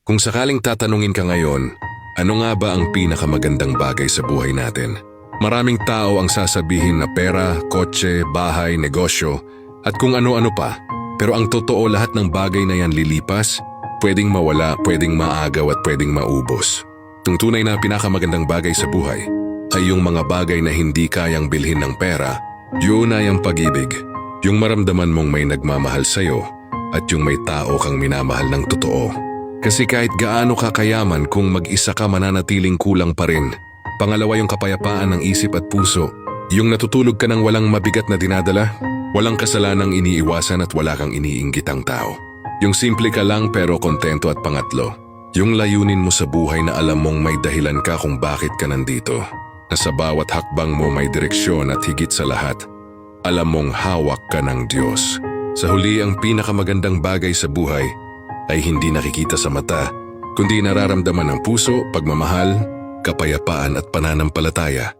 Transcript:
Kung sakaling tatanungin ka ngayon, ano nga ba ang pinakamagandang bagay sa buhay natin? Maraming tao ang sasabihin na pera, kotse, bahay, negosyo, at kung ano-ano pa. Pero ang totoo, lahat ng bagay na yan lilipas, pwedeng mawala, pwedeng maagaw at pwedeng maubos. Ang tunay na pinakamagandang bagay sa buhay ay yung mga bagay na hindi kayang bilhin ng pera. Yun ay ang pag-ibig. Yung maramdaman mong may nagmamahal sa'yo at yung may tao kang minamahal ng totoo. Kasi kahit gaano ka kayaman, kung mag-isa ka, mananatiling kulang pa rin. Pangalawa, yung kapayapaan ng isip at puso. Yung natutulog ka ng walang mabigat na dinadala, walang kasalanang iniiwasan at wala kang iniinggitang tao. Yung simple ka lang pero kontento. At pangatlo, yung layunin mo sa buhay na alam mong may dahilan ka kung bakit ka nandito. Na sa bawat hakbang mo may direksyon at higit sa lahat, alam mong hawak ka ng Diyos. Sa huli, ang pinakamagandang bagay sa buhay ay hindi nakikita sa mata, kundi nararamdaman ng puso, pagmamahal, kapayapaan at pananampalataya.